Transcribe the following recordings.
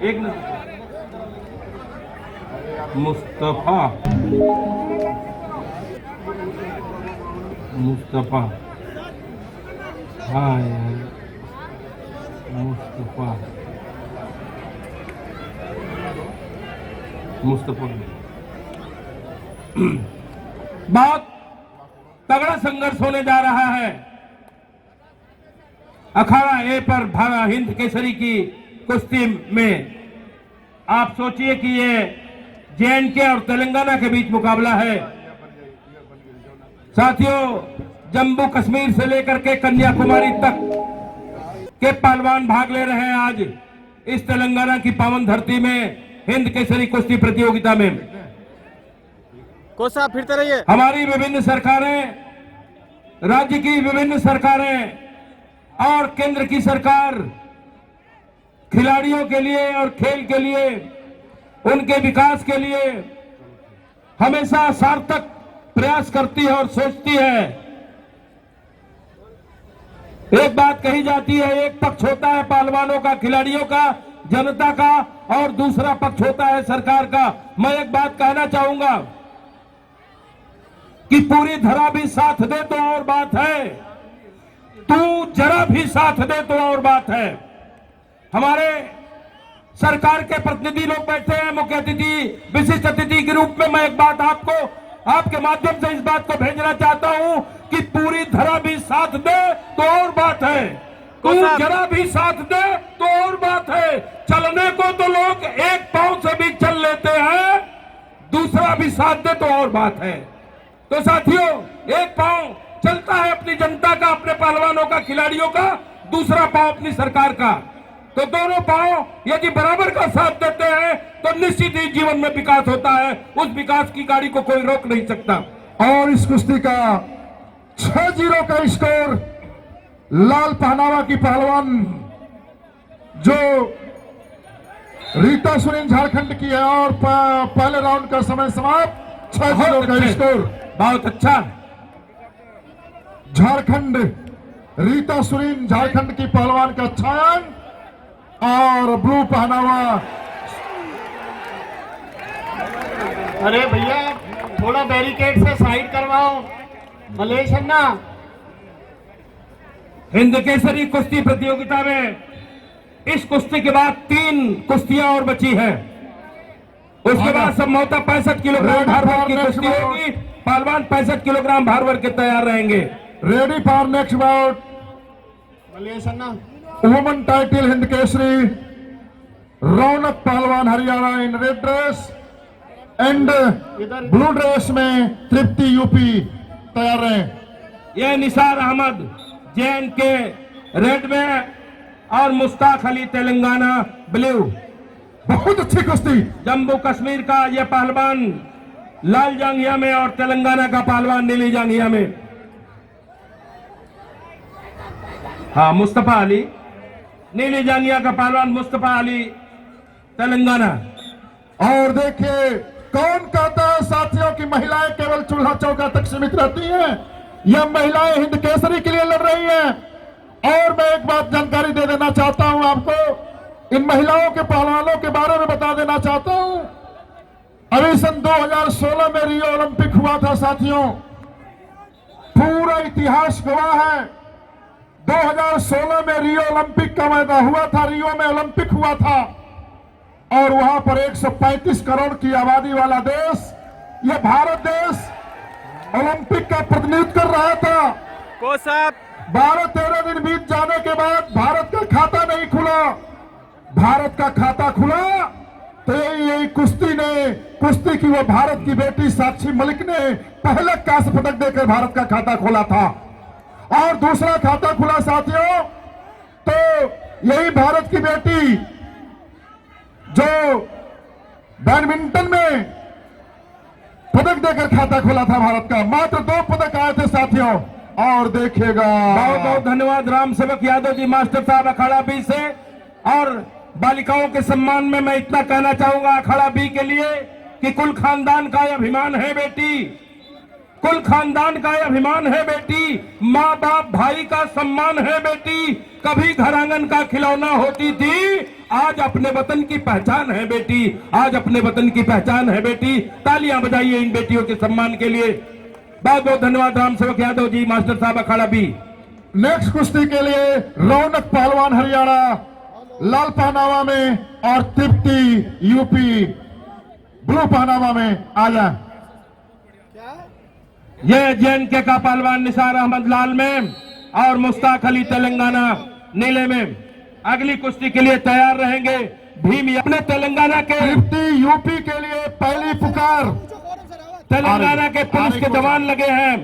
एक मिनट। मुस्तफा मुस्तफा, हाँ यार, मुस्तफा मुस्तफा बहुत तगड़ा संघर्ष होने जा रहा है। अखाड़ा ए पर हिंद केसरी की कुश्ती में आप सोचिए कि ये जे.एंड.के और तेलंगाना के बीच मुकाबला है। साथियों, जम्मू कश्मीर से लेकर के कन्याकुमारी तक के पहलवान भाग ले रहे हैं आज इस तेलंगाना की पावन धरती में हिंद केसरी कुश्ती प्रतियोगिता में। कोच साहब फिरते रहिए। हमारी विभिन्न सरकारें, राज्य की विभिन्न सरकारें और केंद्र की सरकार खिलाड़ियों के लिए और खेल के लिए, उनके विकास के लिए हमेशा सार्थक प्रयास करती है और सोचती है। एक बात कही जाती है, एक पक्ष होता है पहलवानों का, खिलाड़ियों का, जनता का, और दूसरा पक्ष होता है सरकार का। मैं एक बात कहना चाहूंगा कि पूरी धरा भी साथ दे तो और बात है, तू जरा भी साथ दे तो और बात है। हमारे सरकार के प्रतिनिधि लोग बैठे हैं, मुख्य अतिथि, विशिष्ट अतिथि के रूप में मैं एक बात आपके माध्यम से इस बात को भेजना चाहता हूं कि पूरी धरा भी साथ दे तो और बात है, तू जरा भी साथ दे तो और बात है। चलने को तो लोग एक पांव से भी चल लेते हैं, दूसरा भी साथ दे तो और बात है। तो साथियों, एक पांव चलता है अपनी जनता का, अपने पहलवानों का, खिलाड़ियों का, दूसरा पांव अपनी सरकार का। तो दोनों पांव यदि बराबर का साथ देते हैं तो निश्चित ही जीवन में विकास होता है। उस विकास की गाड़ी को कोई रोक नहीं सकता। और इस कुश्ती का 6-0 का स्कोर लाल पहनावा की पहलवान जो रीता सुनील झारखंड की है, और पहले राउंड का समय समाप्त। 6-0 का स्कोर। बहुत अच्छा। झारखंड, रीता सुनील झारखंड की पहलवान का चयन, और ब्लू पहनावा। अरे भैया थोड़ा बैरिकेड से साइड करवाओ मलेश अन्ना। हिंद केसरी कुश्ती प्रतियोगिता में इस कुश्ती के बाद 3 कुश्तियां और बची है। उसके बाद संभवतः 65 किलोग्राम भार वर्ग की कुश्ती होगी। पहलवान 65 किलोग्राम भार वर्ग के तैयार रहेंगे। Ready for next bout. Malesh Anna. Women title Hind Kesari, Raunak पहलवान Haryana in red dress and blue dress में तृप्ति यूपी तैयार रहे। यह निसार अहमद जे.एंड.के रेड में और मुश्ताक अली तेलंगाना ब्लू। बहुत अच्छी कुश्ती। जम्मू कश्मीर का यह पहलवान लाल जांघिया में और तेलंगाना का पहलवान नीली जांघिया में। हाँ, मुस्तफा अली, नीली जांघिया का पहलवान मुस्तफा अली तेलंगाना। और देखिए कौन कहता है साथियों की महिलाएं केवल चूल्हा चौका तक सीमित रहती हैं। यह महिलाएं हिंद केसरी के लिए लड़ रही हैं। और मैं एक बात जानकारी दे देना चाहता हूं आपको, इन महिलाओं के पहलवानों के बारे में बता देना चाहता हूं। अभी सन 2016 में रियो ओलंपिक हुआ था साथियों, पूरा इतिहास गवाह है। 2016 में रियो ओलंपिक का मैदान हुआ था, रियो में ओलंपिक हुआ था, और वहां पर 135 करोड़ की आबादी वाला देश, यह भारत देश ओलंपिक का प्रतिनिधित्व कर रहा था। कोच साहब 12-13 दिन बीत जाने के बाद भारत का खाता नहीं खुला। भारत का खाता खुला तो यही कुश्ती की वो भारत की बेटी साक्षी मलिक ने पहले कांस्य पदक देकर भारत का खाता खोला था। और दूसरा खाता खुला साथियों तो यही भारत की बेटी जो बैडमिंटन में पदक देकर खाता खोला था भारत का। मात्र 2 पदक आए थे साथियों। और देखिएगा, बहुत बहुत धन्यवाद राम सेवक यादव जी मास्टर साहब अखाड़ा बी से। और बालिकाओं के सम्मान में मैं इतना कहना चाहूंगा अखाड़ा बी के लिए कि कुल खानदान का अभिमान है बेटी, कुल खानदान का अभिमान है बेटी, माँ बाप भाई का सम्मान है बेटी। कभी घर आंगन का खिलौना होती थी, आज अपने वतन की पहचान है बेटी, आज अपने वतन की पहचान है बेटी। तालियां बजाइए इन बेटियों के सम्मान के लिए। बहुत बहुत धन्यवाद राम सेवक यादव जी, मास्टर साहब अखाड़ा बी। नेक्स्ट कुश्ती के लिए रौनक पहलवान हरियाणा लाल पहनावा में और तृप्ति यूपी ब्लू पहनावा में आ जाए। ये जेएनके का पहलवान निसार अहमद लाल में और मुश्ताक अली तेलंगाना नीले में अगली कुश्ती के लिए तैयार रहेंगे। भीम अपने तेलंगाना के तृप्ति यूपी के लिए पहली पुकार। तेलंगाना के पुलिस के जवान लगे हैं,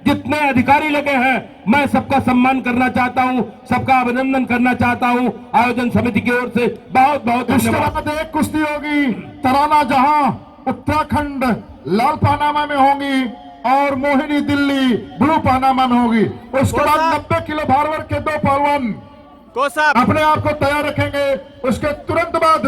जितने अधिकारी लगे हैं, मैं सबका सम्मान करना चाहता हूं, सबका अभिनंदन करना चाहता हूं आयोजन समिति की ओर से। बहुत बहुत इसके धन्यवाद। बाद एक कुश्ती होगी तराना जहां उत्तराखंड लाल पहनामा में होगी और मोहिनी दिल्ली ब्लू पहनामा में होगी। उसके बाद 90 किलो भार वर्ग के दो पहलवान अपने आप को तैयार रखेंगे। उसके तुरंत बाद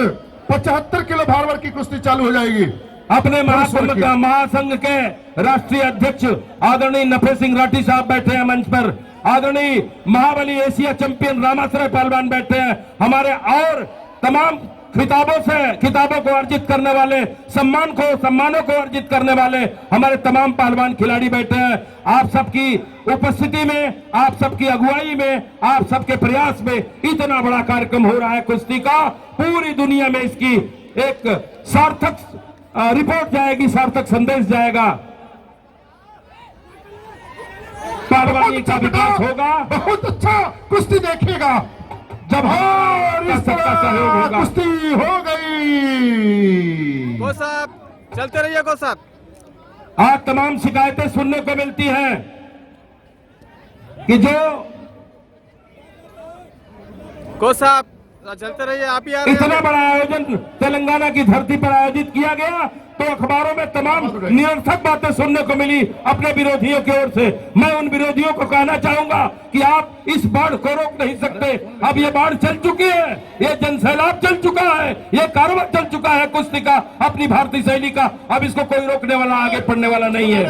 75 किलो भार वर्ग की कुश्ती चालू हो जाएगी। अपने महासंघ के राष्ट्रीय अध्यक्ष आदरणीय नफे सिंह राठी साहब बैठे हैं मंच पर। आदरणीय महाबली एशिया चैंपियन रामाश्रय पहलवान बैठे हैं। हमारे और तमाम खिताबों को अर्जित करने वाले, सम्मानों को अर्जित करने वाले हमारे तमाम पहलवान खिलाड़ी बैठे हैं। आप सबकी उपस्थिति में, आप सबकी अगुवाई में, आप सबके प्रयास में इतना बड़ा कार्यक्रम हो रहा है कुश्ती का। पूरी दुनिया में इसकी एक सार्थक रिपोर्ट जाएगी, सार्थक संदेश जाएगा। पहलवानी का विकास होगा। बहुत अच्छा कुश्ती देखिएगा जब कुश्ती हो गई। को साहब चलते रहिए को साहब। आज तमाम शिकायतें सुनने को मिलती हैं कि जो को साहब चलते रहिए, आप ही आ रहे इतना हैं। बड़ा आयोजन तेलंगाना की धरती पर आयोजित किया गया तो अखबारों में तमाम निरर्थक बातें सुनने को मिली अपने विरोधियों की ओर से। मैं उन विरोधियों को कहना चाहूंगा कि आप इस बाढ़ को रोक नहीं सकते। अब ये बाढ़ चल चुकी है, ये जनसैलाब चल चुका है, ये कारवां चल चुका है कुश्ती का, अपनी भारतीय शैली का। अब इसको कोई रोकने वाला, आगे बढ़ने वाला नहीं है।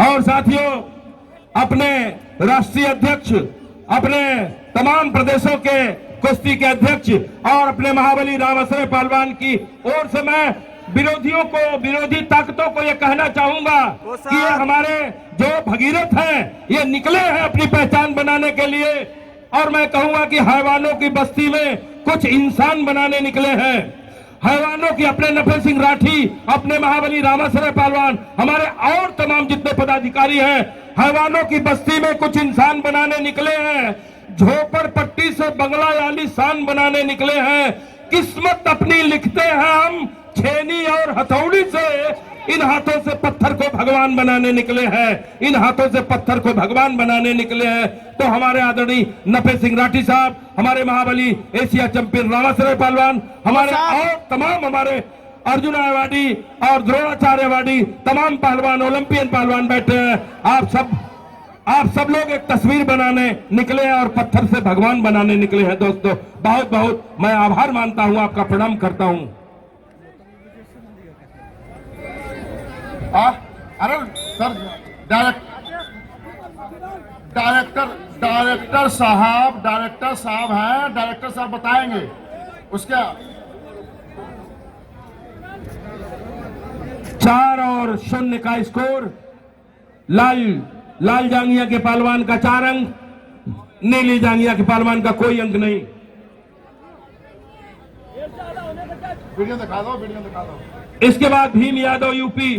और साथियों, अपने राष्ट्रीय अध्यक्ष, अपने तमाम प्रदेशों के कुश्ती के अध्यक्ष और अपने महाबली रामाश्रय पहलवान की ओर से मैं विरोधी ताकतों को यह कहना चाहूंगा कि ये हमारे जो भगीरथ हैं, ये निकले हैं अपनी पहचान बनाने के लिए। और मैं कहूंगा कि हैवानों की बस्ती में कुछ इंसान बनाने निकले हैं। हैवानों की अपने नफे सिंह राठी, अपने महाबली रामाश्रय पहलवान, हमारे और तमाम जितने पदाधिकारी हैं, हैवानों की बस्ती में कुछ इंसान बनाने निकले हैं। झोपड़पट्टी से बंगला आलीशान बनाने निकले हैं। किस्मत अपनी लिखते हैं हम छेनी और हथौड़ी से। इन हाथों से पत्थर को भगवान बनाने निकले हैं, इन हाथों से पत्थर को भगवान बनाने निकले हैं। तो हमारे आदरणीय नफे सिंह राठी साहब, हमारे महाबली एशिया चैंपियन रामाश्रय पहलवान, हमारे और तमाम हमारे अर्जुन अवार्डी और द्रोणाचार्य अवार्डी तमाम पहलवान, ओलंपियन पहलवान बैठे हैं। आप सब लोग एक तस्वीर बनाने निकले हैं और पत्थर से भगवान बनाने निकले हैं। दोस्तों, बहुत बहुत मैं आभार मानता हूं, आपका प्रणाम करता हूं। अरे सर, डायरेक्टर साहब हैं, डायरेक्टर साहब बताएंगे उसका। 4-0 का स्कोर। लाल जांगिया के पहलवान का 4 अंक, नीली जांगिया के पहलवान का कोई अंक नहीं। वीडियो दिखा दो। इसके बाद भीम यादव यूपी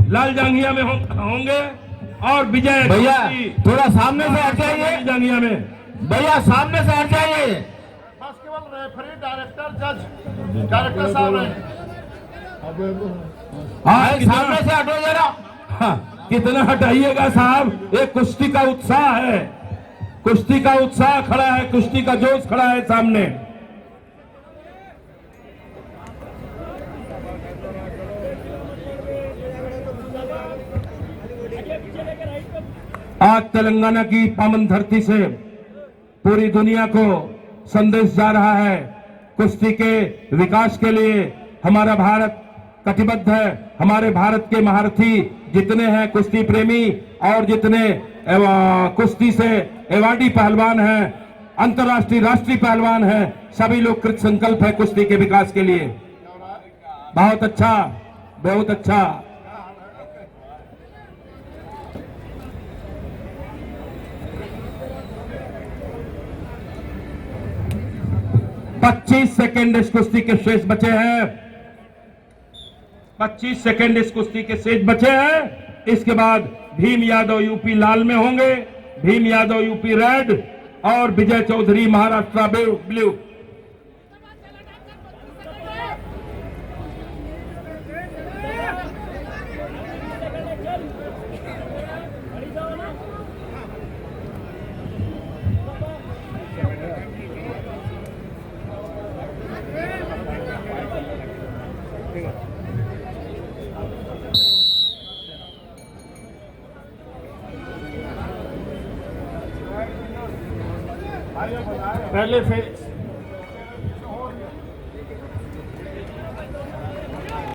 लाल जांगिया में होंगे और विजय भैया थोड़ा सामने से हट जाइए। जांगिया में भैया सामने से हट जाइए। बस केवल रेफरी, डायरेक्टर, जज, डायरेक्टर साहब हैं। सामने से हटो जरा। हाँ, कितना हटाइएगा साहब, एक कुश्ती का उत्साह है, कुश्ती का उत्साह खड़ा है, कुश्ती का जोश खड़ा है सामने। आज तेलंगाना की पावन धरती से पूरी दुनिया को संदेश जा रहा है कुश्ती के विकास के लिए। हमारा भारत कटिबद्ध है। हमारे भारत के महारथी जितने हैं कुश्ती प्रेमी और जितने कुश्ती से एवार्डी पहलवान हैं, अंतर्राष्ट्रीय राष्ट्रीय पहलवान हैं, सभी लोग कृत संकल्प है कुश्ती के विकास के लिए। बहुत अच्छा, बहुत अच्छा। पच्चीस सेकेंड इस कुश्ती के शेष बचे हैं। 25 सेकेंड इस कुश्ती के शेष बचे हैं। इसके बाद भीम यादव यूपी लाल में होंगे, भीम यादव यूपी रेड और विजय चौधरी महाराष्ट्र ब्लू। पहले